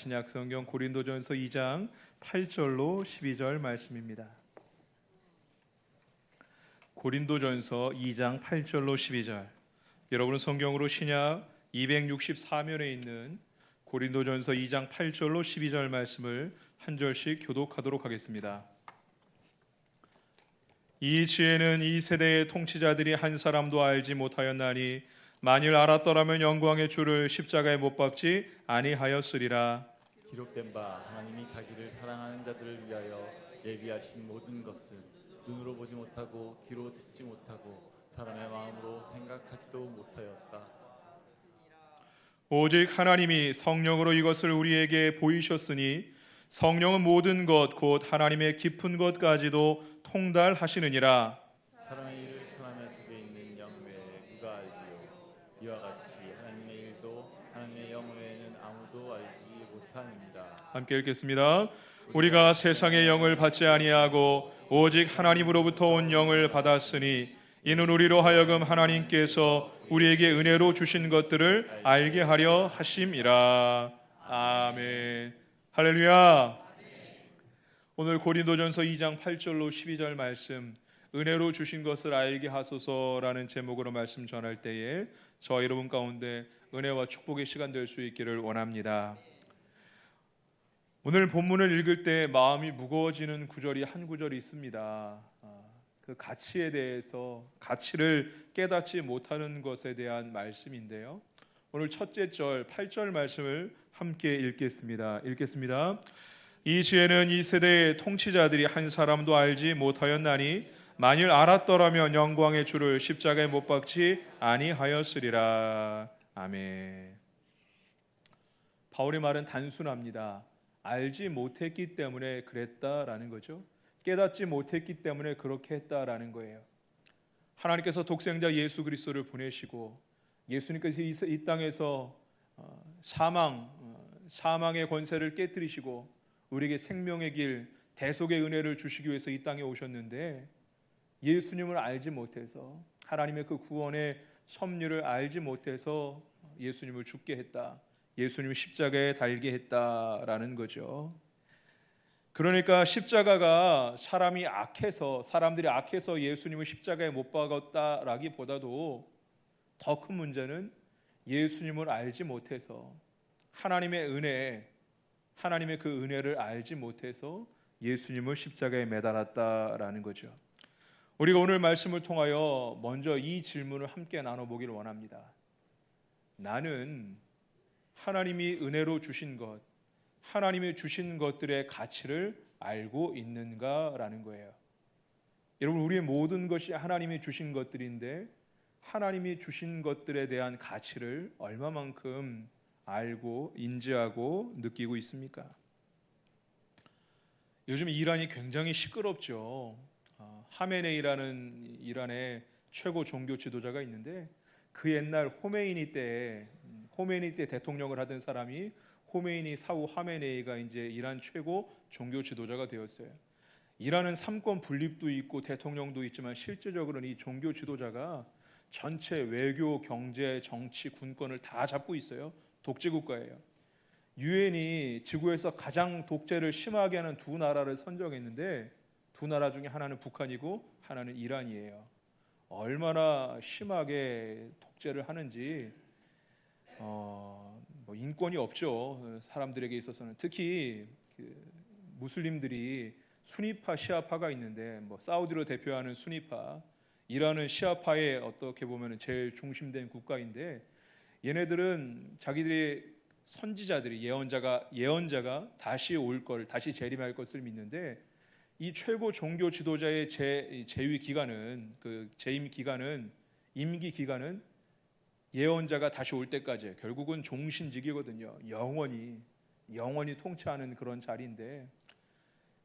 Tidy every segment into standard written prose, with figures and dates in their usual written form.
신약 성경 고린도전서 2장 8절로 12절 말씀입니다. 고린도전서 2장 8절로 12절. 여러분은 성경으로 신약 264면에 있는 고린도전서 2장 8절로 12절 말씀을 한 절씩 교독하도록 하겠습니다. 이 지혜는 이 세대의 통치자들이 한 사람도 알지 못하였나니 만일 알았더라면 영광의 주를 십자가에 못 박지 아니하였으리라. 기록된 바 하나님이 자기를 사랑하는 자들을 위하여 예비하신 모든 것은 눈으로 보지 못하고 귀로 듣지 못하고 사람의 마음으로 생각하지도 못하였다. 오직 하나님이 성령으로 이것을 우리에게 보이셨으니 성령은 모든 것 곧 하나님의 깊은 것까지도 통달하시느니라. 사람의 일을 사람의 속에 있는 영 외에 누가 알지요? 이와 같이 하나님의 일도 하나님의 영 외에는 아무도 알지 못하느니라. 함께 읽겠습니다. 우리가 세상의 영을 받지 아니하고 오직 하나님으로부터 온 영을 받았으니 이는 우리로 하여금 하나님께서 우리에게 은혜로 주신 것들을 알게 하려 하심이라. 아멘. 할렐루야. 오늘 고린도전서 2장 8절로 12절 말씀, 은혜로 주신 것을 알게 하소서라는 제목으로 말씀 전할 때에 저와 여러분 가운데 은혜와 축복의 시간 될 수 있기를 원합니다. 오늘 본문을 읽을 때 마음이 무거워지는 구절이 한 구절이 있습니다. 그 가치에 대해서, 가치를 깨닫지 못하는 것에 대한 말씀인데요. 오늘 첫째 절 8절 말씀을 함께 읽겠습니다. 이 지혜는 이 세대의 통치자들이 한 사람도 알지 못하였나니 만일 알았더라면 영광의 주를 십자가에 못 박지 아니하였으리라. 아멘. 바울의 말은 단순합니다. 알지 못했기 때문에 그랬다라는 거죠. 깨닫지 못했기 때문에 그렇게 했다라는 거예요. 하나님께서 독생자 예수 그리스도를 보내시고 예수님께서 이 땅에서 사망의 권세를 깨뜨리시고 우리에게 생명의 길, 대속의 은혜를 주시기 위해서 이 땅에 오셨는데 예수님을 알지 못해서, 하나님의 그 구원의 섭리를 알지 못해서 예수님을 죽게 했다, 예수님을 십자가에 달게 했다라는 거죠. 그러니까 십자가가 사람들이 악해서 예수님을 십자가에 못 박았다라기보다도 더 큰 문제는 예수님을 알지 못해서 하나님의 그 은혜를 알지 못해서 예수님을 십자가에 매달았다라는 거죠. 우리가 오늘 말씀을 통하여 먼저 이 질문을 함께 나눠보기를 원합니다. 나는 하나님이 은혜로 주신 것, 하나님이 주신 것들의 가치를 알고 있는가라는 거예요. 여러분, 우리의 모든 것이 하나님이 주신 것들인데 하나님이 주신 것들에 대한 가치를 얼마만큼 알고 인지하고 느끼고 있습니까? 요즘 이란이 굉장히 시끄럽죠. 하메네이라는 이란의 최고 종교 지도자가 있는데 그 옛날 호메이니 때 대통령을 하던 사람이 호메이니 사후 하메네이가 이제 이란 최고 종교 지도자가 되었어요. 이란은 삼권 분립도 있고 대통령도 있지만 실제적으로는 이 종교 지도자가 전체 외교, 경제, 정치, 군권을 다 잡고 있어요. 독재 국가예요. 유엔이 지구에서 가장 독재를 심하게 하는 두 나라를 선정했는데 두 나라 중에 하나는 북한이고 하나는 이란이에요. 얼마나 심하게 독재를 하는지 인권이 없죠. 사람들에게 있어서는. 특히 무슬림들이 수니파, 시아파가 있는데 사우디로 대표하는 수니파, 이란은 시아파의 어떻게 보면 제일 중심된 국가인데 얘네들은 자기들의 선지자들이 예언자가 다시 올 걸, 다시 재림할 것을 믿는데 이 최고 종교 지도자의 재위 기간은, 그 재임 기간은, 임기 기간은 예언자가 다시 올 때까지, 결국은 종신직이거든요. 영원히 통치하는 그런 자리인데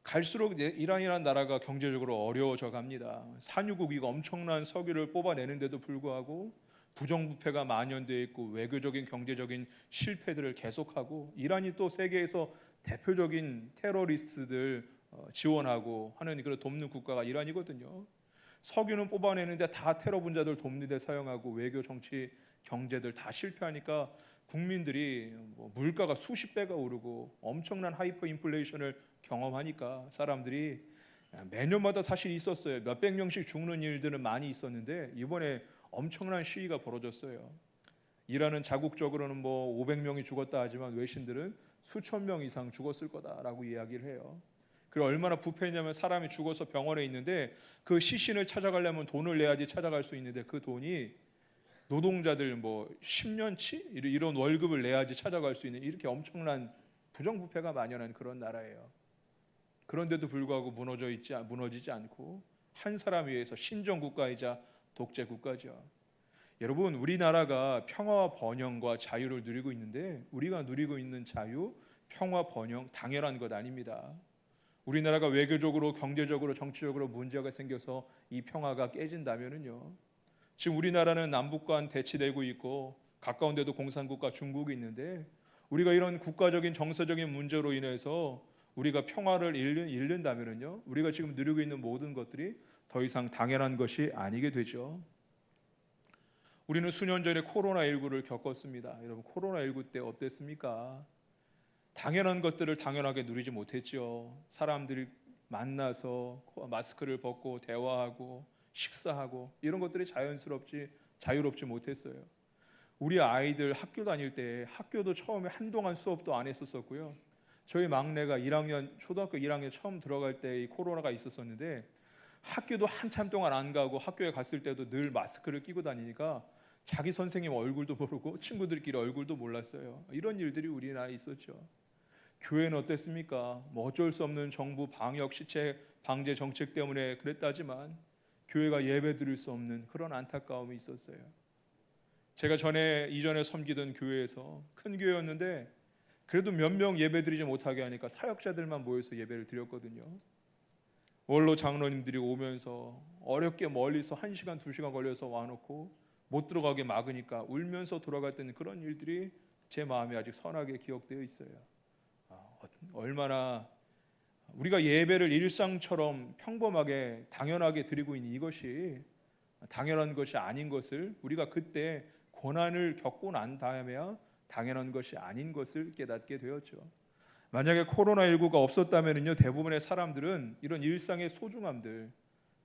갈수록 이란이라는 나라가 경제적으로 어려워져 갑니다. 산유국이고 엄청난 석유를 뽑아내는데도 불구하고 부정부패가 만연되어 있고 외교적인 경제적인 실패들을 계속하고, 이란이 또 세계에서 대표적인 테러리스트들 지원하고 하는 그런 돕는 국가가 이란이거든요. 석유는 뽑아내는데 다 테러 분자들 돕는 데 사용하고 외교, 정치, 경제들 다 실패하니까 국민들이 뭐 물가가 수십 배가 오르고 엄청난 하이퍼 인플레이션을 경험하니까 사람들이 매년마다 사실 있었어요. 몇백 명씩 죽는 일들은 많이 있었는데 이번에 엄청난 시위가 벌어졌어요. 이란은 자국적으로는 뭐 500명이 죽었다 하지만 외신들은 수천 명 이상 죽었을 거다라고 이야기를 해요. 그리고 얼마나 부패냐면 사람이 죽어서 병원에 있는데 그 시신을 찾아가려면 돈을 내야지 찾아갈 수 있는데 그 돈이 노동자들 뭐 10년치 이런 월급을 내야지 찾아갈 수 있는 이렇게 엄청난 부정부패가 만연한 그런 나라예요. 그런데도 불구하고 무너지지 않고 한 사람 위해서 신정국가이자 독재국가죠. 여러분, 우리나라가 평화와 번영과 자유를 누리고 있는데 우리가 누리고 있는 자유, 평화, 번영 당연한 것 아닙니다. 우리나라가 외교적으로, 경제적으로, 정치적으로 문제가 생겨서 이 평화가 깨진다면은요. 지금 우리나라는 남북 간 대치되고 있고 가까운 데도 공산국가 중국이 있는데 우리가 이런 국가적인 정서적인 문제로 인해서 우리가 평화를 잃는다면은요. 우리가 지금 누리고 있는 모든 것들이 더 이상 당연한 것이 아니게 되죠. 우리는 수년 전에 코로나19를 겪었습니다. 여러분, 코로나19 때 어땠습니까? 당연한 것들을 당연하게 누리지 못했죠. 사람들이 만나서 마스크를 벗고 대화하고 식사하고 이런 것들이 자유롭지 못했어요. 우리 아이들 학교 다닐 때 학교도 처음에 한동안 수업도 안 했었고요. 저희 막내가 초등학교 1학년 처음 들어갈 때 이 코로나가 있었었는데 학교도 한참 동안 안 가고 학교에 갔을 때도 늘 마스크를 끼고 다니니까 자기 선생님 얼굴도 모르고 친구들끼리 얼굴도 몰랐어요. 이런 일들이 우리나라에 있었죠. 교회는 어땠습니까? 뭐 어쩔 수 없는 정부 방역 시책 방제 정책 때문에 그랬다지만 교회가 예배 드릴 수 없는 그런 안타까움이 있었어요. 제가 이전에 섬기던 교회에서 큰 교회였는데 그래도 몇 명 예배 드리지 못하게 하니까 사역자들만 모여서 예배를 드렸거든요. 원로 장로님들이 오면서 어렵게 멀리서 1시간, 2시간 걸려서 와놓고 못 들어가게 막으니까 울면서 돌아갔던 그런 일들이 제 마음에 아직 선하게 기억되어 있어요. 얼마나 우리가 예배를 일상처럼 평범하게 당연하게 드리고 있는 이것이 당연한 것이 아닌 것을 우리가 그때 고난을 겪고 난 다음에야 당연한 것이 아닌 것을 깨닫게 되었죠. 만약에 코로나19가 없었다면요, 대부분의 사람들은 이런 일상의 소중함들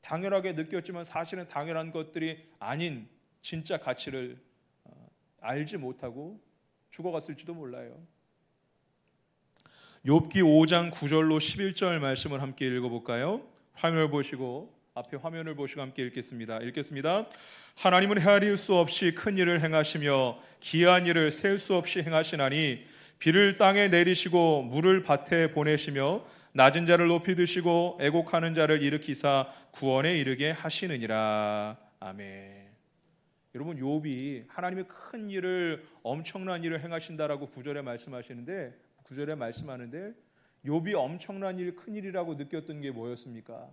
당연하게 느꼈지만 사실은 당연한 것들이 아닌 진짜 가치를 알지 못하고 죽어갔을지도 몰라요. 욥기 5장 9절로 11절 말씀을 함께 읽어볼까요? 화면을 보시고 함께 읽겠습니다. 하나님은 헤아릴 수 없이 큰 일을 행하시며 기이한 일을 셀 수 없이 행하시나니 비를 땅에 내리시고 물을 밭에 보내시며 낮은 자를 높이 드시고 애곡하는 자를 일으키사 구원에 이르게 하시느니라. 아멘. 여러분, 욥이 하나님의 큰 일을 엄청난 일을 행하신다라고 9절에 말씀하는데 욥이 엄청난 일, 큰 일이라고 느꼈던 게 뭐였습니까?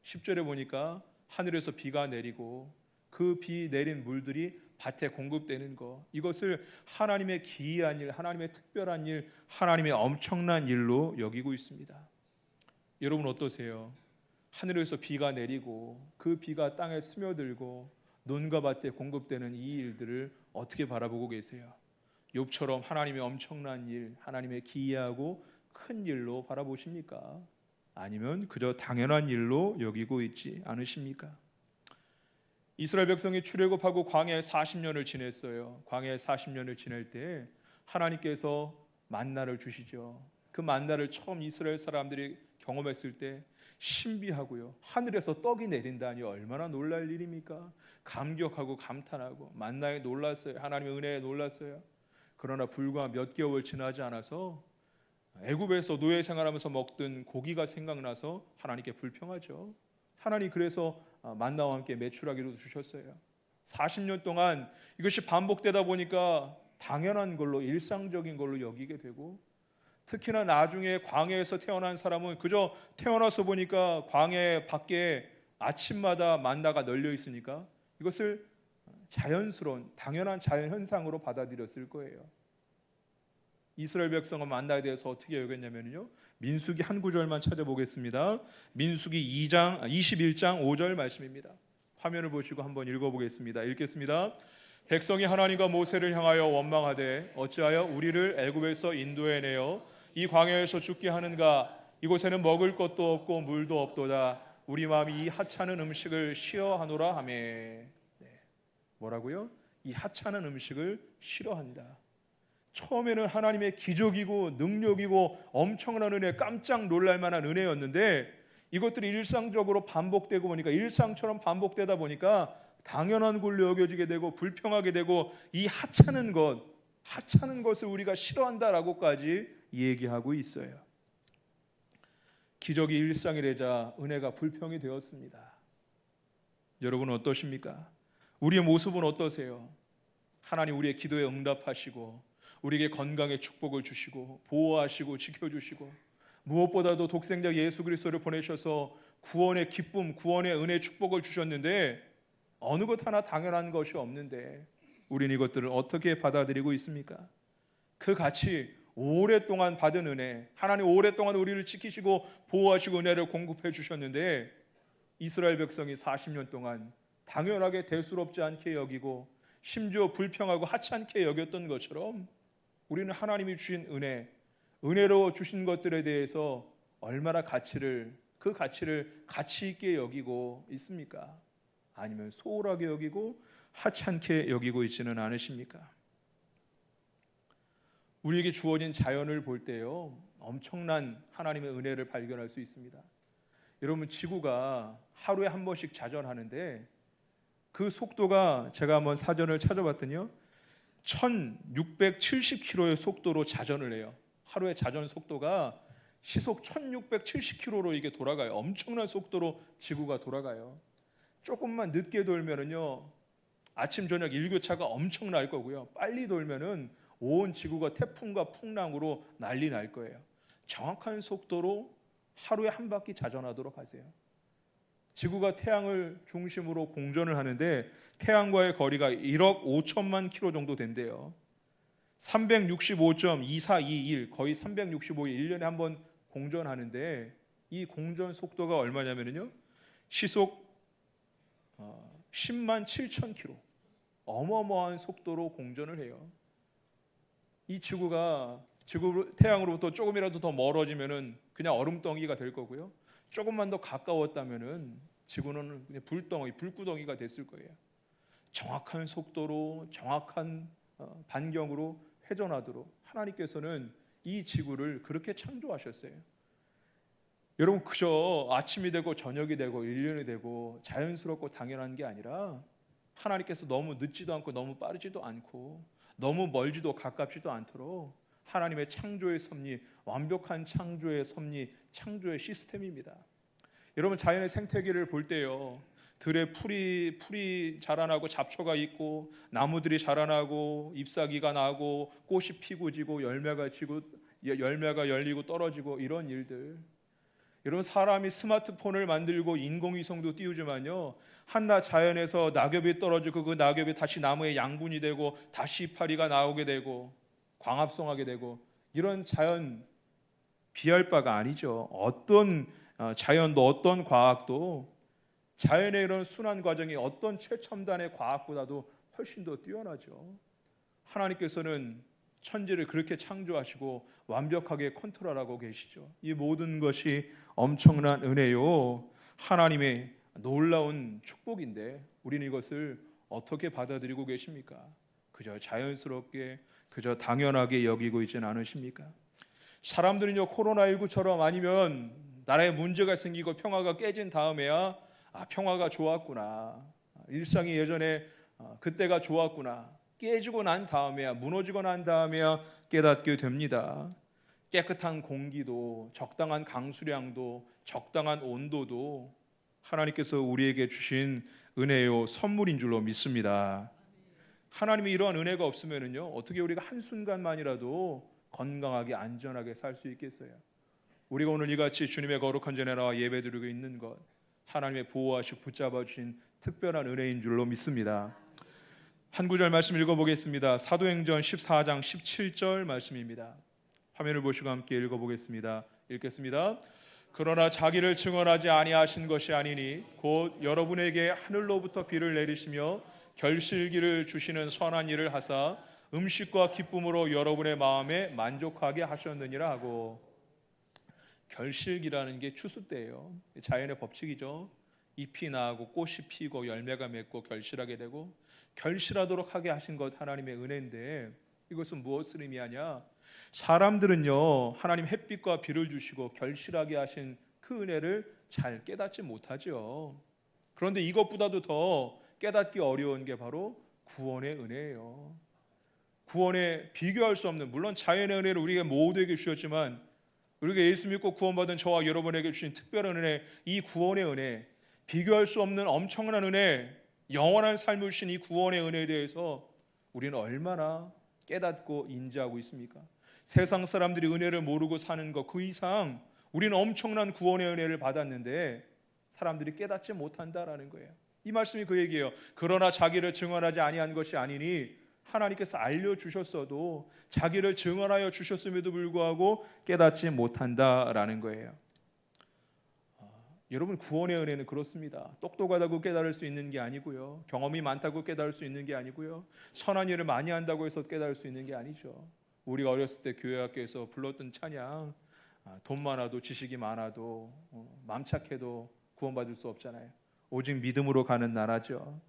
10절에 보니까 하늘에서 비가 내리고 그 비 내린 물들이 밭에 공급되는 것, 이것을 하나님의 기이한 일, 하나님의 특별한 일, 하나님의 엄청난 일로 여기고 있습니다. 여러분 어떠세요? 하늘에서 비가 내리고 그 비가 땅에 스며들고 논과 밭에 공급되는 이 일들을 어떻게 바라보고 계세요? 욥처럼 하나님의 엄청난 일, 하나님의 기이하고 큰 일로 바라보십니까? 아니면 그저 당연한 일로 여기고 있지 않으십니까? 이스라엘 백성이 출애굽하고 광야에 40년을 지냈어요. 광야에 40년을 지낼 때 하나님께서 만나를 주시죠. 그 만나를 처음 이스라엘 사람들이 경험했을 때 신비하고요, 하늘에서 떡이 내린다니 얼마나 놀랄 일입니까? 감격하고 감탄하고 만나에 놀랐어요. 하나님의 은혜에 놀랐어요. 그러나 불과 몇 개월 지나지 않아서 애굽에서 노예 생활하면서 먹던 고기가 생각나서 하나님께 불평하죠. 하나님 그래서 만나와 함께 메추라기로 주셨어요. 40년 동안 이것이 반복되다 보니까 당연한 걸로, 일상적인 걸로 여기게 되고, 특히나 나중에 광야에서 태어난 사람은 그저 태어나서 보니까 광야 밖에 아침마다 만나가 널려 있으니까 이것을 자연스러운 당연한 자연현상으로 받아들였을 거예요. 이스라엘 백성은 만나에 대해서 어떻게 여겼냐면요, 민수기 한 구절만 찾아보겠습니다. 민수기 21장 5절 말씀입니다. 화면을 보시고 한번 읽어보겠습니다. 읽겠습니다. 백성이 하나님과 모세를 향하여 원망하되 어찌하여 우리를 애굽에서 인도해내어 이 광야에서 죽게 하는가? 이곳에는 먹을 것도 없고 물도 없도다. 우리 마음이 이 하찮은 음식을 싫어하노라 하며. 뭐라고요? 이 하찮은 음식을 싫어한다. 처음에는 하나님의 기적이고 능력이고 엄청난 은혜, 깜짝 놀랄 만한 은혜였는데 이것들이 일상적으로 반복되고 보니까, 일상처럼 반복되다 보니까 당연한 걸로 여겨지게 되고 불평하게 되고, 이 하찮은 것을 우리가 싫어한다라고까지 얘기하고 있어요. 기적이 일상이 되자 은혜가 불평이 되었습니다. 여러분은 어떠십니까? 우리의 모습은 어떠세요? 하나님 우리의 기도에 응답하시고 우리에게 건강의 축복을 주시고 보호하시고 지켜주시고, 무엇보다도 독생자 예수 그리스도를 보내셔서 구원의 기쁨, 구원의 은혜, 축복을 주셨는데 어느 것 하나 당연한 것이 없는데 우리는 이것들을 어떻게 받아들이고 있습니까? 그 같이 오랫동안 받은 은혜, 하나님 오랫동안 우리를 지키시고 보호하시고 은혜를 공급해 주셨는데 이스라엘 백성이 40년 동안 당연하게 대수롭지 않게 여기고 심지어 불평하고 하찮게 여겼던 것처럼 우리는 하나님이 주신 은혜로 주신 것들에 대해서 얼마나 그 가치를 가치 있게 여기고 있습니까? 아니면 소홀하게 여기고 하찮게 여기고 있지는 않으십니까? 우리에게 주어진 자연을 볼 때요, 엄청난 하나님의 은혜를 발견할 수 있습니다. 여러분, 지구가 하루에 한 번씩 자전하는데 그 속도가, 제가 한번 사전을 찾아봤더니요, 1670km의 속도로 자전을 해요. 하루에 자전 속도가 시속 1670km로 이게 돌아가요. 엄청난 속도로 지구가 돌아가요. 조금만 늦게 돌면은요, 아침 저녁 일교차가 엄청날 거고요, 빨리 돌면은 온 지구가 태풍과 풍랑으로 난리 날 거예요. 정확한 속도로 하루에 한 바퀴 자전하도록 하세요. 지구가 태양을 중심으로 공전을 하는데 태양과의 거리가 1억 5천만 킬로 정도 된대요. 365.2421, 거의 365일 1년에 한 번 공전하는데 이 공전 속도가 얼마냐면요, 시속 10만 7천 킬로, 어마어마한 속도로 공전을 해요. 이 지구가 태양으로부터 조금이라도 더 멀어지면은 그냥 얼음덩이가 될 거고요, 조금만 더 가까웠다면은 지구는 그냥 불구덩이가 됐을 거예요. 정확한 속도로 정확한 반경으로 회전하도록 하나님께서는 이 지구를 그렇게 창조하셨어요. 여러분, 그저 아침이 되고 저녁이 되고 1년이 되고 자연스럽고 당연한 게 아니라 하나님께서 너무 늦지도 않고 너무 빠르지도 않고 너무 멀지도 가깝지도 않도록 하나님의 창조의 섭리, 완벽한 창조의 섭리, 창조의 시스템입니다. 여러분, 자연의 생태계를 볼 때요, 들에 풀이 자라나고 잡초가 있고 나무들이 자라나고 잎사귀가 나고 꽃이 피고 지고 열매가 열리고 떨어지고 이런 일들, 여러분, 사람이 스마트폰을 만들고 인공위성도 띄우지만요, 한낮 자연에서 낙엽이 떨어지고 그 낙엽이 다시 나무의 양분이 되고 다시 이파리가 나오게 되고 광합성하게 되고, 이런 자연 비할 바가 아니죠. 어떤 자연도 어떤 과학도 자연의 이런 순환 과정이 어떤 최첨단의 과학보다도 훨씬 더 뛰어나죠. 하나님께서는 천지를 그렇게 창조하시고 완벽하게 컨트롤하고 계시죠. 이 모든 것이 엄청난 은혜요, 하나님의 놀라운 축복인데 우리는 이것을 어떻게 받아들이고 계십니까? 그저 자연스럽게, 그저 당연하게 여기고 있지는 않으십니까? 사람들은요, 코로나19처럼 아니면 나라에 문제가 생기고 평화가 깨진 다음에야 평화가 좋았구나, 일상이 예전에 그때가 좋았구나, 깨지고 난 다음에야, 무너지고 난 다음에야 깨닫게 됩니다. 깨끗한 공기도, 적당한 강수량도, 적당한 온도도 하나님께서 우리에게 주신 은혜요, 선물인 줄로 믿습니다. 하나님이 이러한 은혜가 없으면은요, 어떻게 우리가 한순간만이라도 건강하게 안전하게 살 수 있겠어요? 우리가 오늘 이같이 주님의 거룩한 전에 나와 예배드리고 있는 것, 하나님의 보호하시고 붙잡아 주신 특별한 은혜인 줄로 믿습니다. 한 구절 말씀 읽어보겠습니다. 사도행전 14장 17절 말씀입니다. 화면을 보시고 함께 읽어보겠습니다. 읽겠습니다. 그러나 자기를 증언하지 아니하신 것이 아니니 곧 여러분에게 하늘로부터 비를 내리시며 결실기를 주시는 선한 일을 하사 음식과 기쁨으로 여러분의 마음에 만족하게 하셨느니라 하고. 결실기라는 게 추수 때예요. 자연의 법칙이죠. 잎이 나고 꽃이 피고 열매가 맺고 결실하게 되고, 결실하도록 하게 하신 것 하나님의 은혜인데, 이것은 무엇을 의미하냐? 사람들은요, 하나님 햇빛과 비를 주시고 결실하게 하신 그 은혜를 잘 깨닫지 못하죠. 그런데 이것보다도 더 깨닫기 어려운 게 바로 구원의 은혜예요. 구원에 비교할 수 없는, 물론 자연의 은혜를 우리에게 모두에게 주셨지만, 우리가 예수 믿고 구원받은 저와 여러분에게 주신 특별한 은혜, 이 구원의 은혜, 비교할 수 없는 엄청난 은혜, 영원한 삶을 주신 이 구원의 은혜에 대해서 우리는 얼마나 깨닫고 인지하고 있습니까? 세상 사람들이 은혜를 모르고 사는 것 그 이상 우리는 엄청난 구원의 은혜를 받았는데 사람들이 깨닫지 못한다라는 거예요. 이 말씀이 그 얘기예요. 그러나 자기를 증언하지 아니한 것이 아니니, 하나님께서 알려주셨어도 자기를 증언하여 주셨음에도 불구하고 깨닫지 못한다라는 거예요. 여러분, 구원의 은혜는 그렇습니다. 똑똑하다고 깨달을 수 있는 게 아니고요, 경험이 많다고 깨달을 수 있는 게 아니고요, 선한 일을 많이 한다고 해서 깨달을 수 있는 게 아니죠. 우리가 어렸을 때 교회 학교에서 불렀던 찬양, 돈 많아도 지식이 많아도 맘 착해도 구원받을 수 없잖아요. 오직 믿음으로 가는 나라죠.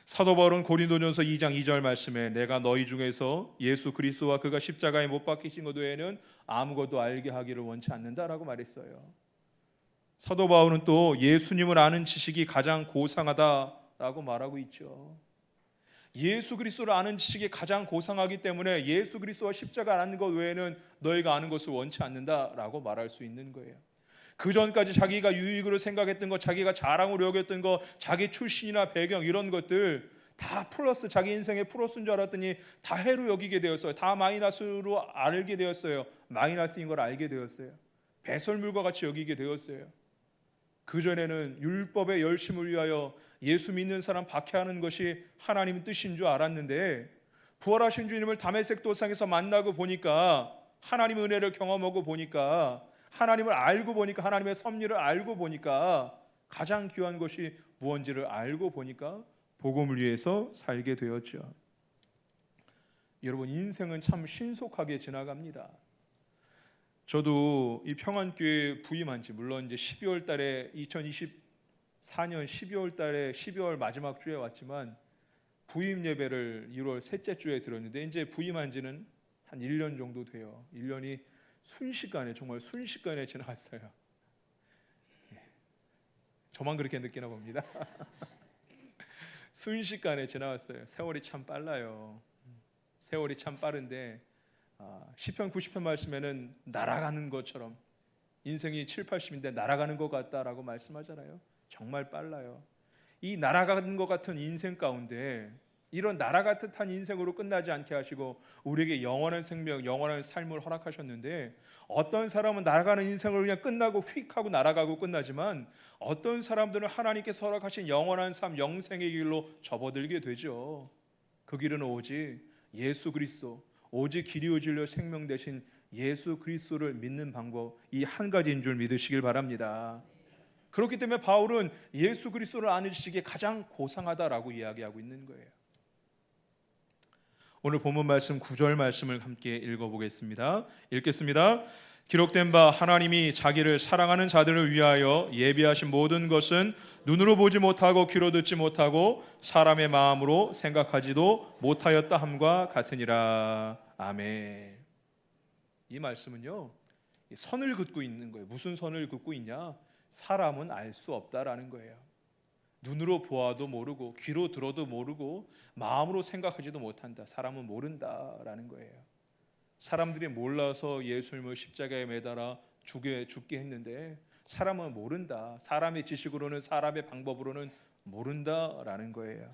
사도 바울은 고린도전서 2장 2절 말씀에 내가 너희 중에서 예수 그리스도와 그가 십자가에 못 박히신 것 외에는 아무것도 알게 하기를 원치 않는다라고 말했어요. 사도 바울은 또 예수님을 아는 지식이 가장 고상하다라고 말하고 있죠. 예수 그리스도를 아는 지식이 가장 고상하기 때문에 예수 그리스도와 십자가 아는 것 외에는 너희가 아는 것을 원치 않는다라고 말할 수 있는 거예요. 그 전까지 자기가 유익으로 생각했던 것, 자기가 자랑으로 여겼던 것, 자기 출신이나 배경 이런 것들 다 플러스, 자기 인생의 플러스인 줄 알았더니 다 해로 여기게 되었어요. 다 마이너스로 알게 되었어요. 마이너스인 걸 알게 되었어요. 배설물과 같이 여기게 되었어요. 그전에는 율법의 열심을 위하여 예수 믿는 사람 박해하는 것이 하나님의 뜻인 줄 알았는데, 부활하신 주님을 다메섹 도상에서 만나고 보니까, 하나님의 은혜를 경험하고 보니까, 하나님을 알고 보니까, 하나님의 섭리를 알고 보니까, 가장 귀한 것이 무엇인지를 알고 보니까 복음을 위해서 살게 되었죠. 여러분, 인생은 참 신속하게 지나갑니다. 저도 이 평안교회 부임한 지, 물론 이제 12월 달에 2024년 12월 달에 12월 마지막 주에 왔지만, 부임 예배를 1월 셋째 주에 들었는데 이제 부임한 지는 한 1년 정도 돼요. 1년이 순식간에, 정말 순식간에 지나갔어요. 저만 그렇게 느끼나 봅니다. 순식간에 지나갔어요. 세월이 참 빨라요. 세월이 참 빠른데, 시편 90편 말씀에는 날아가는 것처럼, 인생이 7, 80인데 날아가는 것 같다라고 말씀하잖아요. 정말 빨라요. 이 날아가는 것 같은 인생 가운데 이런 날아갈 듯한 인생으로 끝나지 않게 하시고 우리에게 영원한 생명, 영원한 삶을 허락하셨는데, 어떤 사람은 날아가는 인생을 그냥 끝나고 휙 하고 날아가고 끝나지만, 어떤 사람들은 하나님께서 허락하신 영원한 삶, 영생의 길로 접어들게 되죠. 그 길은 오직 예수 그리스도, 오직 길이요 진리요 생명 되신 예수 그리스도를 믿는 방법, 이 한 가지인 줄 믿으시길 바랍니다. 그렇기 때문에 바울은 예수 그리스도를 아는 지식이 가장 고상하다라고 이야기하고 있는 거예요. 오늘 본문 말씀 9절 말씀을 함께 읽어보겠습니다. 읽겠습니다. 기록된 바 하나님이 자기를 사랑하는 자들을 위하여 예비하신 모든 것은 눈으로 보지 못하고 귀로 듣지 못하고 사람의 마음으로 생각하지도 못하였다 함과 같으니라. 아멘. 이 말씀은요, 선을 긋고 있는 거예요. 무슨 선을 긋고 있냐? 사람은 알 수 없다라는 거예요. 눈으로 보아도 모르고 귀로 들어도 모르고 마음으로 생각하지도 못한다. 사람은 모른다라는 거예요. 사람들이 몰라서 예수님을 십자가에 매달아 죽게 했는데, 사람은 모른다. 사람의 지식으로는, 사람의 방법으로는 모른다라는 거예요.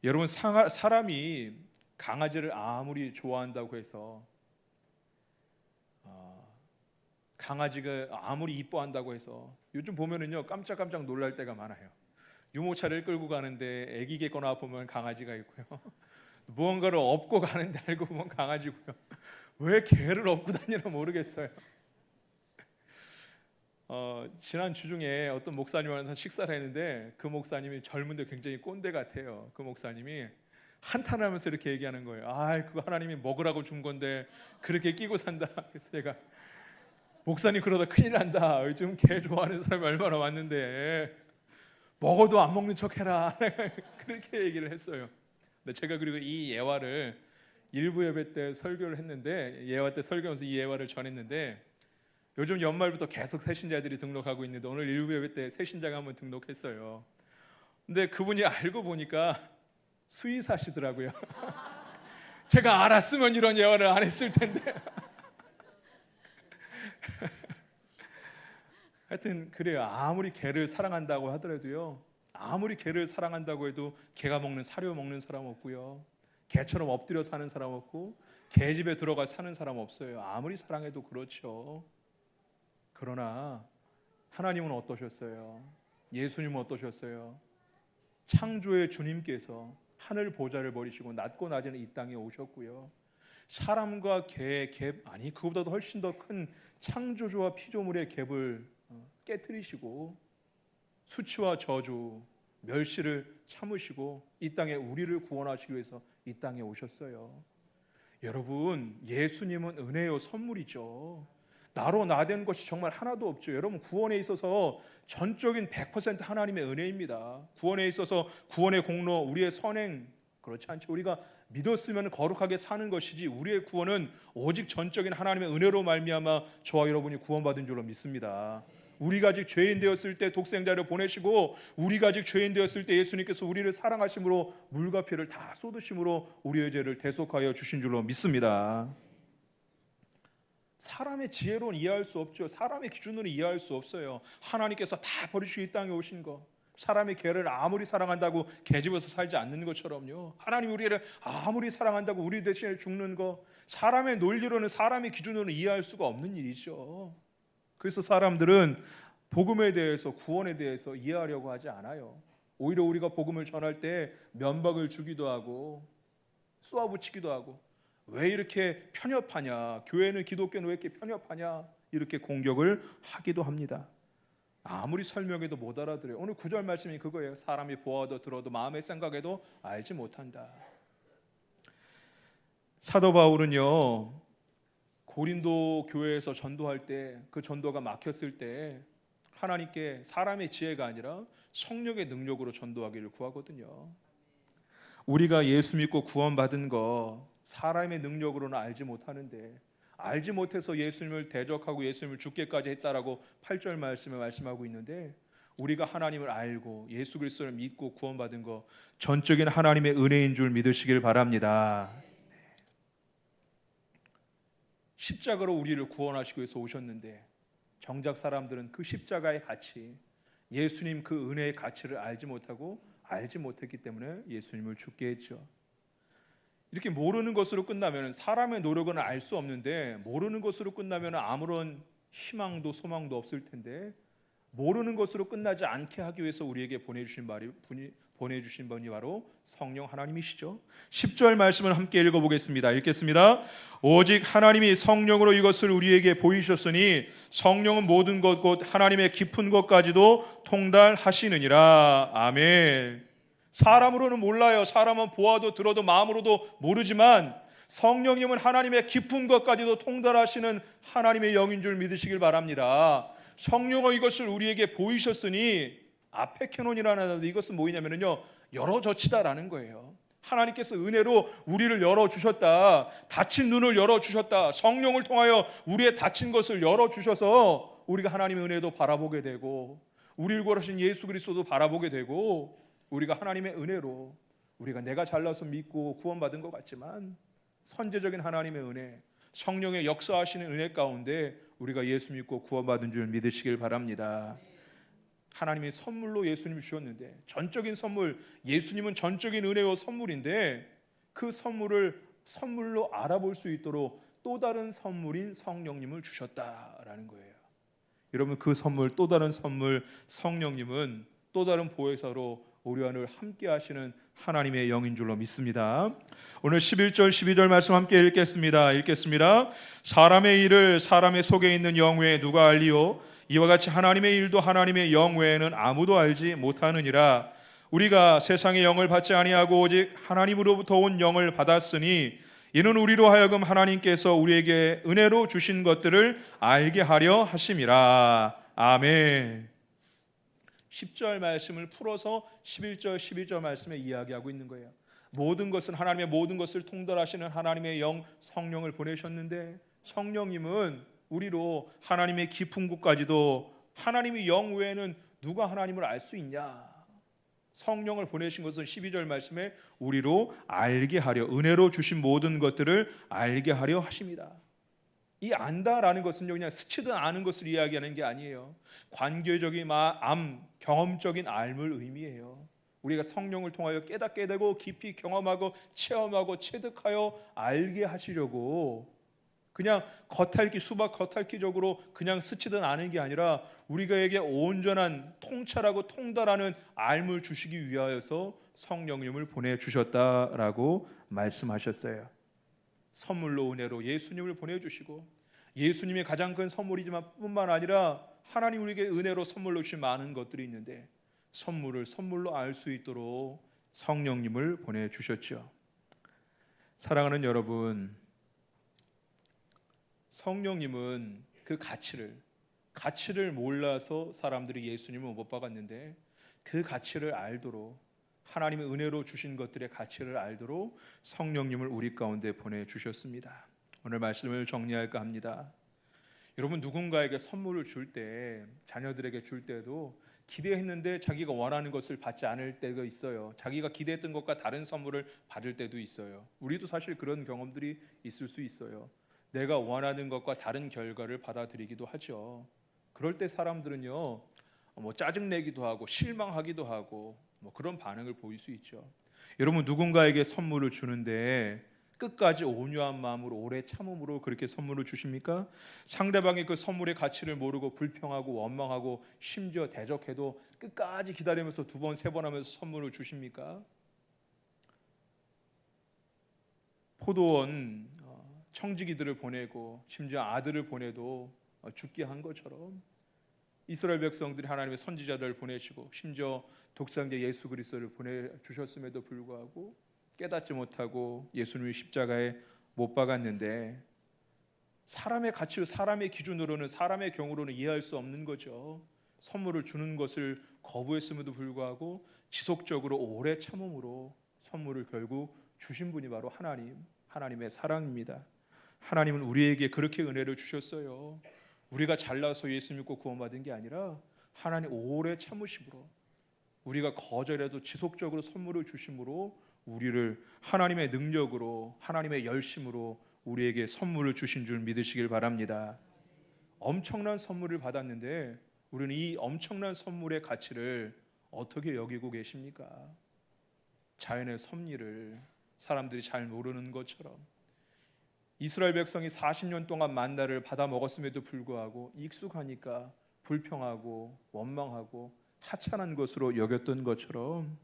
여러분, 사람이 강아지를 아무리 좋아한다고 해서, 강아지가 아무리 이뻐한다고 해서, 요즘 보면은요 깜짝깜짝 놀랄 때가 많아요. 유모차를 끌고 가는데 아기 개거나 보면 강아지가 있고요, 무언가를 업고 가는데 알고 보면 강아지고요. 왜 개를 업고 다니나 모르겠어요. 지난 주중에 어떤 목사님하고 식사를 했는데 그 목사님이 젊은데 굉장히 꼰대 같아요. 그 목사님이 한탄하면서 이렇게 얘기하는 거예요. 그거 하나님이 먹으라고 준 건데 그렇게 끼고 산다. 그래서 제가 목사님 그러다 큰일 난다. 요즘 개 좋아하는 사람이 얼마나 많은데 먹어도 안 먹는 척해라. 그렇게 얘기를 했어요. 근데 제가 그리고 이 예화를 일부 예배 때 설교를 했는데 예화 때 설교하면서 이 예화를 전했는데 요즘 연말부터 계속 새신자들이 등록하고 있는데 오늘 일부 예배 때 새신자가 한번 등록했어요. 근데 그분이 알고 보니까 수의사시더라고요. 제가 알았으면 이런 예화를 안 했을 텐데. 하여튼 그래요. 아무리 개를 사랑한다고 하더라도요, 아무리 개를 사랑한다고 해도 개가 먹는 사료 먹는 사람 없고요, 개처럼 엎드려 사는 사람 없고 개 집에 들어가 사는 사람 없어요. 아무리 사랑해도 그렇죠. 그러나 하나님은 어떠셨어요? 예수님은 어떠셨어요? 창조의 주님께서 하늘 보좌를 버리시고 낮고 낮은 이 땅에 오셨고요, 사람과 그거보다도 훨씬 더 큰 창조주와 피조물의 갭을 깨뜨리시고 수치와 저주, 멸시를 참으시고 이 땅에 우리를 구원하시기 위해서 이 땅에 오셨어요. 여러분, 예수님은 은혜요 선물이죠. 나로 나된 것이 정말 하나도 없죠. 여러분, 구원에 있어서 전적인 100% 하나님의 은혜입니다. 구원에 있어서 구원의 공로, 우리의 선행, 그렇지 않죠. 우리가 믿었으면 거룩하게 사는 것이지 우리의 구원은 오직 전적인 하나님의 은혜로 말미암아 저와 여러분이 구원받은 줄로 믿습니다. 우리가 아직 죄인 되었을 때 독생자를 보내시고 우리가 아직 죄인 되었을 때 예수님께서 우리를 사랑하심으로 물과 피를 다 쏟으심으로 우리의 죄를 대속하여 주신 줄로 믿습니다. 사람의 지혜로는 이해할 수 없죠. 사람의 기준으로 이해할 수 없어요. 하나님께서 다 버리시고 이 땅에 오신 거, 사람이 개를 아무리 사랑한다고 개 집에서 살지 않는 것처럼요, 하나님이 우리를 아무리 사랑한다고 우리 대신에 죽는 거, 사람의 논리로는 사람의 기준으로는 이해할 수가 없는 일이죠. 그래서 사람들은 복음에 대해서, 구원에 대해서 이해하려고 하지 않아요. 오히려 우리가 복음을 전할 때 면박을 주기도 하고 쏘아붙이기도 하고, 왜 이렇게 편협하냐, 교회는 기독교는 왜 이렇게 편협하냐, 이렇게 공격을 하기도 합니다. 아무리 설명해도 못 알아들어요. 오늘 9절 말씀이 그거예요. 사람이 보아도 들어도 마음의 생각에도 알지 못한다. 사도 바울은요, 고린도 교회에서 전도할 때, 그 전도가 막혔을 때 하나님께 사람의 지혜가 아니라 성령의 능력으로 전도하기를 구하거든요. 우리가 예수 믿고 구원받은 거 사람의 능력으로는 알지 못하는데, 알지 못해서 예수님을 대적하고 예수님을 죽게까지 했다라고 8절 말씀에 말씀하고 있는데, 우리가 하나님을 알고 예수 그리스도를 믿고 구원받은 거 전적인 하나님의 은혜인 줄 믿으시길 바랍니다. 십자가로 우리를 구원하시기 위해서 오셨는데 정작 사람들은 그 십자가의 가치, 예수님 그 은혜의 가치를 알지 못했기 때문에 예수님을 죽게 했죠. 이렇게 모르는 것으로 끝나면, 사람의 노력은 알 수 없는데 모르는 것으로 끝나면 아무런 희망도 소망도 없을 텐데, 모르는 것으로 끝나지 않게 하기 위해서 우리에게 보내주신 분이 바로 성령 하나님이시죠. 10절 말씀을 함께 읽어보겠습니다. 읽겠습니다. 오직 하나님이 성령으로 이것을 우리에게 보이셨으니 성령은 모든 것 곧 하나님의 깊은 것까지도 통달하시느니라. 아멘. 사람으로는 몰라요. 사람은 보아도 들어도 마음으로도 모르지만 성령님은 하나님의 깊은 것까지도 통달하시는 하나님의 영인 줄 믿으시길 바랍니다. 성령은 이것을 우리에게 보이셨으니, 아페케논이라는 단어, 이것은 뭐냐면요, 열어젖히다라는 거예요. 하나님께서 은혜로 우리를 열어주셨다. 닫힌 눈을 열어주셨다. 성령을 통하여 우리의 닫힌 것을 열어주셔서 우리가 하나님의 은혜도 바라보게 되고, 우리를 구원하신 예수 그리스도도 바라보게 되고, 우리가 하나님의 은혜로, 우리가 내가 잘나서 믿고 구원받은 것 같지만 선제적인 하나님의 은혜, 성령의 역사하시는 은혜 가운데 우리가 예수 믿고 구원받은 줄 믿으시길 바랍니다. 하나님이 선물로 예수님을 주셨는데, 전적인 선물, 예수님은 전적인 은혜와 선물인데, 그 선물을 선물로 알아볼 수 있도록 또 다른 선물인 성령님을 주셨다라는 거예요. 여러분, 그 선물, 또 다른 선물 성령님은 또 다른 보혜사로 우리와 늘 함께 하시는 하나님의 영인 줄로 믿습니다. 오늘 11절 12절 말씀 함께 읽겠습니다. 사람의 일을 사람의 속에 있는 영 외에 누가 알리요? 이와 같이 하나님의 일도 하나님의 영 외에는 아무도 알지 못하느니라. 우리가 세상의 영을 받지 아니하고 오직 하나님으로부터 온 영을 받았으니 이는 우리로 하여금 하나님께서 우리에게 은혜로 주신 것들을 알게 하려 하심이라. 아멘. 10절 말씀을 풀어서 11절 12절 말씀에 이야기하고 있는 거예요. 모든 것은 하나님의 모든 것을 통달하시는 하나님의 영 성령을 보내셨는데, 성령님은 우리로 하나님의 깊은 곳까지도 하나님의 영 외에는 누가 하나님을 알 수 있냐? 성령을 보내신 것은 12절 말씀에 우리로 알게 하려, 은혜로 주신 모든 것들을 알게 하려 하십니다. 이 안다라는 것은요, 그냥 스치듯 아는 것을 이야기하는 게 아니에요. 관계적인 경험적인 알물 의미해요. 우리가 성령을 통하여 깨닫게 되고 깊이 경험하고 체험하고 체득하여 알게 하시려고, 그냥 수박 겉핥기적으로 그냥 스치듯 아는 게 아니라 우리가에게 온전한 통찰하고 통달하는 알물 주시기 위하여서 성령님을 보내주셨다라고 말씀하셨어요. 선물로 은혜로 예수님을 보내주시고, 예수님이 가장 큰 선물이지만 뿐만 아니라 하나님 우리에게 은혜로 선물로 주신 많은 것들이 있는데, 선물을 선물로 알 수 있도록 성령님을 보내주셨죠. 사랑하는 여러분, 성령님은 그 가치를 몰라서 사람들이 예수님을 못 박았는데, 그 가치를 알도록, 하나님의 은혜로 주신 것들의 가치를 알도록 성령님을 우리 가운데 보내주셨습니다. 오늘 말씀을 정리할까 합니다. 여러분, 누군가에게 선물을 줄 때, 자녀들에게 줄 때도 기대했는데 자기가 원하는 것을 받지 않을 때가 있어요. 자기가 기대했던 것과 다른 선물을 받을 때도 있어요. 우리도 사실 그런 경험들이 있을 수 있어요. 내가 원하는 것과 다른 결과를 받아들이기도 하죠. 그럴 때 사람들은요, 짜증내기도 하고 실망하기도 하고 그런 반응을 보일 수 있죠. 여러분, 누군가에게 선물을 주는데 끝까지 온유한 마음으로, 오래 참음으로 그렇게 선물을 주십니까? 상대방이 그 선물의 가치를 모르고 불평하고 원망하고 심지어 대적해도 끝까지 기다리면서 2번, 3번 하면서 선물을 주십니까? 포도원 청지기들을 보내고 심지어 아들을 보내도 죽게 한 것처럼 이스라엘 백성들이 하나님의 선지자들을 보내시고 심지어 독생자 예수 그리스도를 보내주셨음에도 불구하고 깨닫지 못하고 예수님을 십자가에 못 박았는데, 사람의 가치로, 사람의 기준으로는, 사람의 경우로는 이해할 수 없는 거죠. 선물을 주는 것을 거부했음에도 불구하고 지속적으로 오래 참음으로 선물을 결국 주신 분이 바로 하나님의 사랑입니다. 하나님은 우리에게 그렇게 은혜를 주셨어요. 우리가 잘나서 예수 믿고 구원받은 게 아니라 하나님 오래 참으심으로, 우리가 거절해도 지속적으로 선물을 주심으로 우리를 하나님의 능력으로, 하나님의 열심으로 우리에게 선물을 주신 줄 믿으시길 바랍니다. 엄청난 선물을 받았는데 우리는 이 엄청난 선물의 가치를 어떻게 여기고 계십니까? 자연의 섭리를 사람들이 잘 모르는 것처럼 이스라엘 백성이 40년 동안 만나를 받아 먹었음에도 불구하고 익숙하니까 불평하고 원망하고 하찮은 것으로 여겼던 것처럼,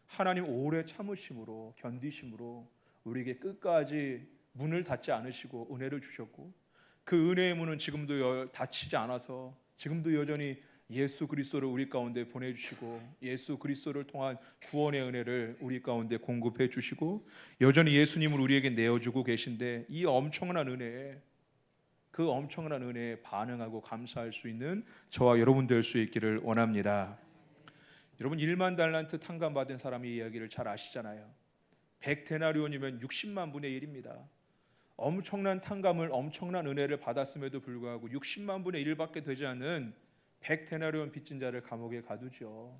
하나님 오래 참으심으로, 견디심으로 우리에게 끝까지 문을 닫지 않으시고 은혜를 주셨고, 그 은혜의 문은 지금도 닫히지 않아서 지금도 여전히 예수 그리스도를 우리 가운데 보내주시고, 예수 그리스도를 통한 구원의 은혜를 우리 가운데 공급해 주시고, 여전히 예수님을 우리에게 내어주고 계신데, 이 엄청난 은혜에, 그 엄청난 은혜에 반응하고 감사할 수 있는 저와 여러분 될 수 있기를 원합니다. 여러분, 1만 달란트 탕감 받은 사람의 이야기를 잘 아시잖아요. 100데나리온이면 60만 분의 1입니다. 엄청난 탕감을, 엄청난 은혜를 받았음에도 불구하고 60만 분의 1밖에 되지 않는 100데나리온 빚진 자를 감옥에 가두죠.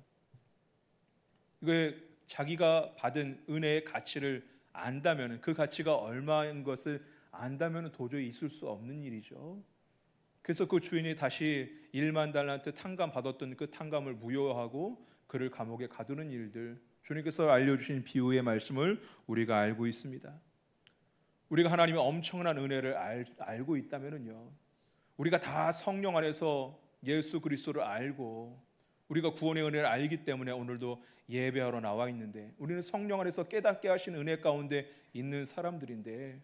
이게 자기가 받은 은혜의 가치를 안다면, 그 가치가 얼마인 것을 안다면 도저히 있을 수 없는 일이죠. 그래서 그 주인이 다시 1만 달란트 탕감 받았던 그 탕감을 무효하고 그를 감옥에 가두는 일들, 주님께서 알려주신 비유의 말씀을 우리가 알고 있습니다. 우리가 하나님의 엄청난 은혜를 알고 있다면요, 우리가 다 성령 안에서 예수 그리스도를 알고 우리가 구원의 은혜를 알기 때문에 오늘도 예배하러 나와 있는데, 우리는 성령 안에서 깨닫게 하신 은혜 가운데 있는 사람들인데,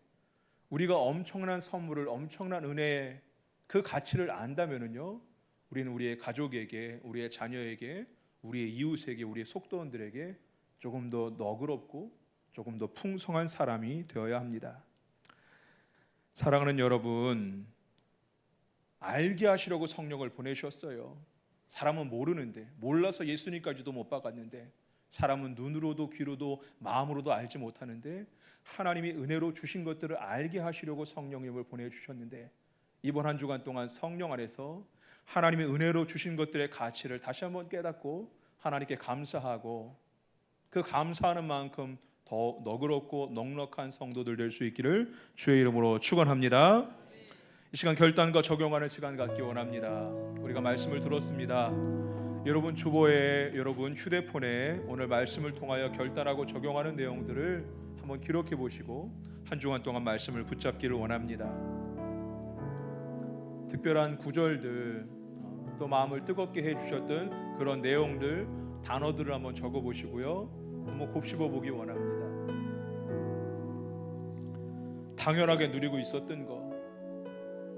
우리가 엄청난 선물을, 엄청난 은혜의 그 가치를 안다면요, 우리는 우리의 가족에게, 우리의 자녀에게, 우리의 이웃에게, 우리의 속도원들에게 조금 더 너그럽고 조금 더 풍성한 사람이 되어야 합니다. 사랑하는 여러분, 알게 하시려고 성령을 보내셨어요. 사람은 모르는데, 몰라서 예수님까지도 못 박았는데, 사람은 눈으로도 귀로도 마음으로도 알지 못하는데 하나님이 은혜로 주신 것들을 알게 하시려고 성령님을 보내주셨는데, 이번 한 주간 동안 성령 안에서 하나님의 은혜로 주신 것들의 가치를 다시 한번 깨닫고 하나님께 감사하고, 그 감사하는 만큼 더 너그럽고 넉넉한 성도들 될 수 있기를 주의 이름으로 축원합니다. 이 시간 결단과 적용하는 시간 갖기 원합니다. 우리가 말씀을 들었습니다. 여러분 주보에, 여러분 휴대폰에 오늘 말씀을 통하여 결단하고 적용하는 내용들을 한번 기록해 보시고 한 주간 동안 말씀을 붙잡기를 원합니다. 특별한 구절들, 또 마음을 뜨겁게 해주셨던 그런 내용들, 단어들을 한번 적어 보시고요, 한번 곱씹어 보기 원합니다. 당연하게 누리고 있었던 것,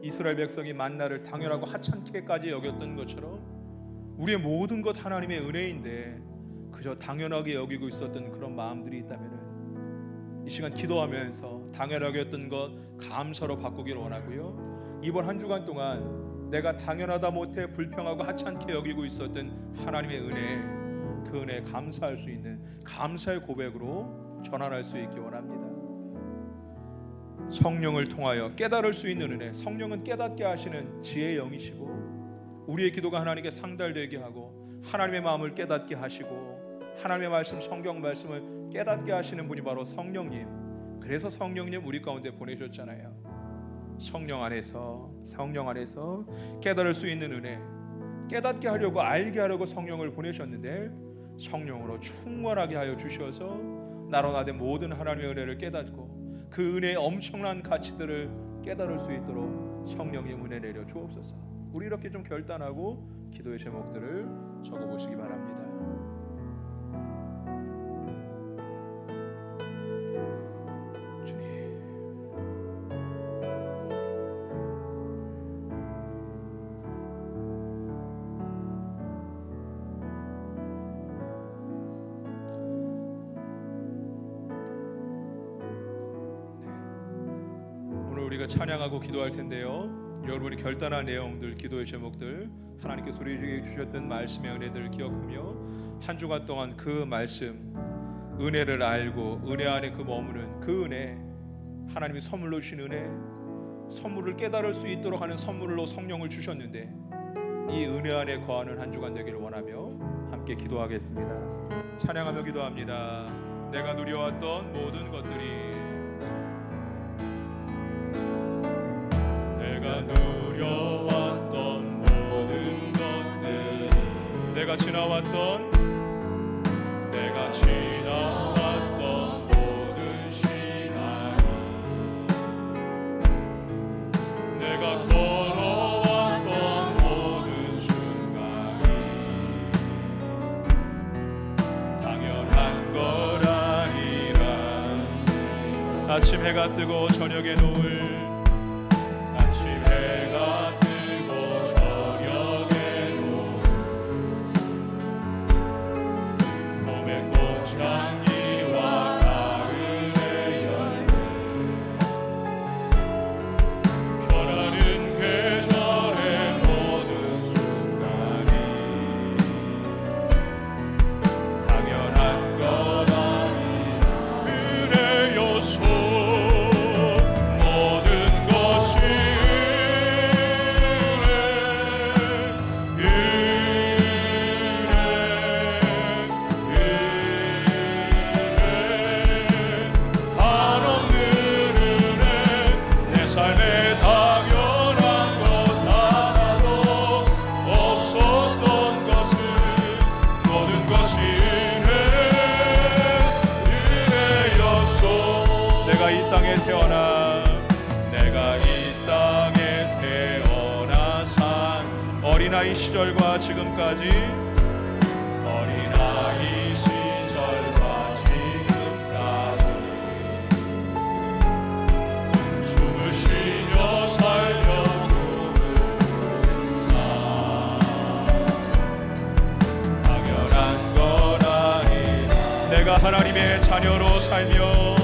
이스라엘 백성이 만나를 당연하고 하찮게까지 여겼던 것처럼 우리의 모든 것 하나님의 은혜인데 그저 당연하게 여기고 있었던 그런 마음들이 있다면 이 시간 기도하면서 당연하게 했던 것 감사로 바꾸기를 원하고요, 이번 한 주간 동안 내가 당연하다 못해 불평하고 하찮게 여기고 있었던 하나님의 은혜, 그 은혜에 감사할 수 있는 감사의 고백으로 전환할 수 있기 원합니다. 성령을 통하여 깨달을 수 있는 은혜, 성령은 깨닫게 하시는 지혜의 영이시고 우리의 기도가 하나님께 상달되게 하고 하나님의 마음을 깨닫게 하시고 하나님의 말씀, 성경 말씀을 깨닫게 하시는 분이 바로 성령님. 그래서 성령님 우리 가운데 보내셨잖아요. 성령 안에서 깨달을 수 있는 은혜, 깨닫게 하려고, 알게 하려고 성령을 보내셨는데 성령으로 충만하게 하여 주셔서 나로 나된 모든 하나님의 은혜를 깨닫고 그 은혜의 엄청난 가치들을 깨달을 수 있도록 성령님 은혜 내려 주옵소서. 우리 이렇게 좀 결단하고 기도의 제목들을 적어보시기 바랍니다. 주님, 오늘 우리가 찬양하고 기도할 텐데요, 여러분이 결단한 내용들, 기도의 제목들, 하나님께서 우리에게 주셨던 말씀의 은혜들을 기억하며 한 주간 동안 그 말씀, 은혜를 알고 은혜 안에 그 머무는 그 은혜, 하나님이 선물로 주신 은혜, 선물을 깨달을 수 있도록 하는 선물로 성령을 주셨는데 이 은혜 안에 거하는 한 주간 되기를 원하며 함께 기도하겠습니다. 찬양하며 기도합니다. 내가 누려왔던 모든 것들이, 내가 누려왔던 모든 것들, 내가 지나왔던 모든 시간이, 내가 걸어왔던 모든 순간이 당연한 거라니라. 아침 해가 뜨고 저녁에 노을, 어린아이 시절과 지금까지, 어린아이 시절과 지금까지 숨을 쉬며 살려고 사 내가 하나님의 자녀로 살며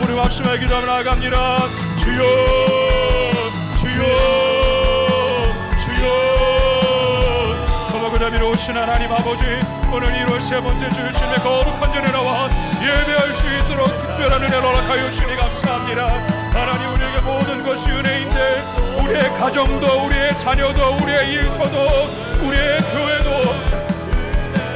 우리 합심하게 기도하며 나아갑니다. 주여 주여 주여 거룩하고 자비로우신 하나님 아버지, 오늘 1월 세 번째 주일 주님의 거룩한 전에 나와 예배할 수 있도록 특별한 은혜를 허락하여 주시니 감사합니다. 하나님, 우리에게 모든 것이 은혜인데 우리의 가정도 우리의 자녀도 우리의 일터도 우리의 교회도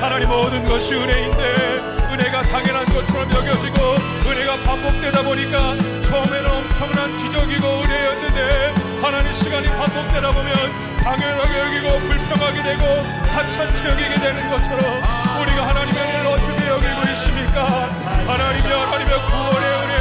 하나님 모든 것이 은혜인데 은혜가 당연한 것처럼 여겨지고 은혜가 반복되다 보니까 처음에는 엄청난 기적이고 은혜였는데 하나님 시간이 반복되다 보면 당연하게 여기고 불평하게 되고 하찮게 여기게 되는 것처럼 우리가 하나님의 은혜를 어떻게 여기고 있습니까? 하나님의 구원의 은혜,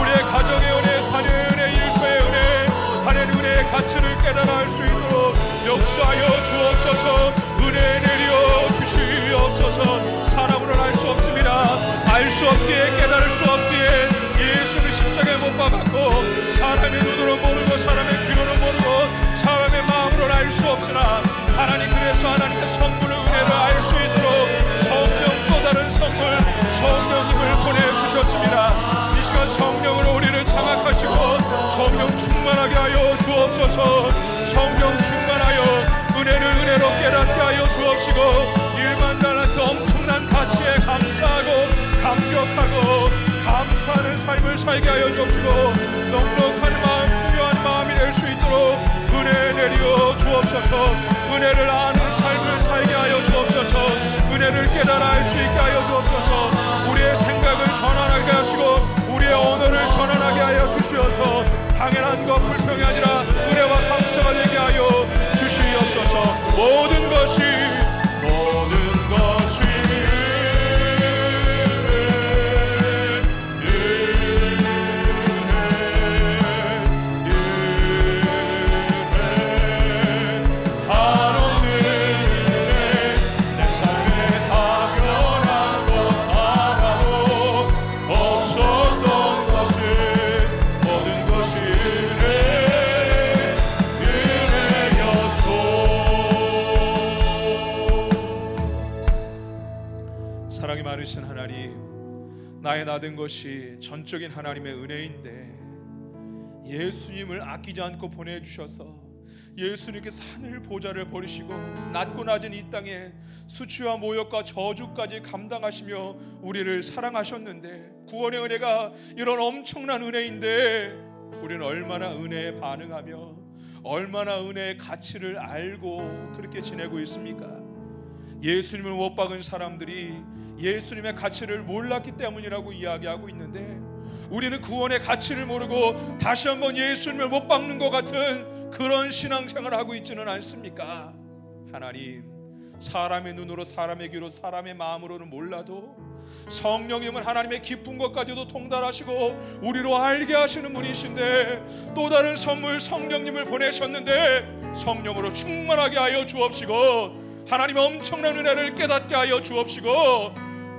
우리의 가정의 은혜, 자녀의 은혜, 일터의 은혜, 하나님의 은혜의 가치를 깨달아 알 수 있도록 역사하여 주옵소서. 은혜 내려 주시옵소서. 사람으로는 알 수 없습니다. 알 수 없기에 깨달을 수 없기에 예수를 십자가에 못 박았고 사람의 눈으로 모르고 사람의 귀로는 모르고 사람의 마음으로는 알 수 없으나 하나님, 그래서 하나님의 선물을 은혜를 알 수 있도록 성령, 또 다른 선물 성령님을 보내주셨습니다. 이 시간 성령으로 우리를 장악하시고 성령 충만하게 하여 주옵소서. 성령 충만하여 은혜를 은혜로 깨닫게 하여 주옵시고 일반 달란트 엄청난 가치에 감사하고 감격하고 감사하는 삶을 살게 하여 주옵시고 넉넉한 마음, 풍요한 마음이 될 수 있도록 은혜 내려 주옵소서. 은혜를 아는 삶을 살게 하여 주옵소서. 은혜를 깨달아 알 수 있게 하여 주옵소서. 우리의 생각을 전환하게 하시고 우리의 언어를 전환하게 하여 주시어서 당연한 것, 불평이 아니라 은혜와 감사가 되게 하여 주시옵소서. 모든 것이 사랑이 많으신 하나님, 나의 나된 것이 전적인 하나님의 은혜인데 예수님을 아끼지 않고 보내주셔서 예수님께서 하늘 보좌를 버리시고 낮고 낮은 이 땅에 수치와 모욕과 저주까지 감당하시며 우리를 사랑하셨는데, 구원의 은혜가 이런 엄청난 은혜인데 우리는 얼마나 은혜에 반응하며 얼마나 은혜의 가치를 알고 그렇게 지내고 있습니까? 예수님을 못 박은 사람들이 예수님의 가치를 몰랐기 때문이라고 이야기하고 있는데, 우리는 구원의 가치를 모르고 다시 한번 예수님을 못 박는 것 같은 그런 신앙생활을 하고 있지는 않습니까? 하나님, 사람의 눈으로, 사람의 귀로, 사람의 마음으로는 몰라도 성령님은 하나님의 깊은 것까지도 통달하시고 우리로 알게 하시는 분이신데, 또 다른 선물 성령님을 보내셨는데 성령으로 충만하게 하여 주옵시고 하나님의 엄청난 은혜를 깨닫게 하여 주옵시고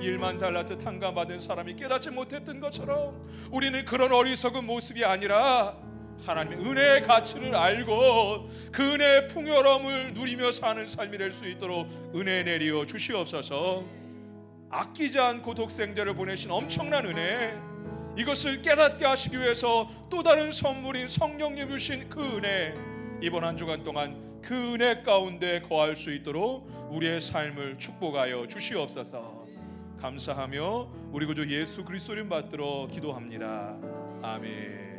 1만 달란트 탕감받은 사람이 깨닫지 못했던 것처럼 우리는 그런 어리석은 모습이 아니라 하나님의 은혜의 가치를 알고 그 은혜의 풍요로움을 누리며 사는 삶이 될 수 있도록 은혜 내리어 주시옵소서. 아끼지 않고 독생자를 보내신 엄청난 은혜, 이것을 깨닫게 하시기 위해서 또 다른 선물인 성령님 주신 그 은혜, 이번 한 주간 동안 그 은혜 가운데 거할 수 있도록 우리의 삶을 축복하여 주시옵소서. 감사하며 우리 구주 예수 그리스도 이름 받들어 기도합니다. 아멘.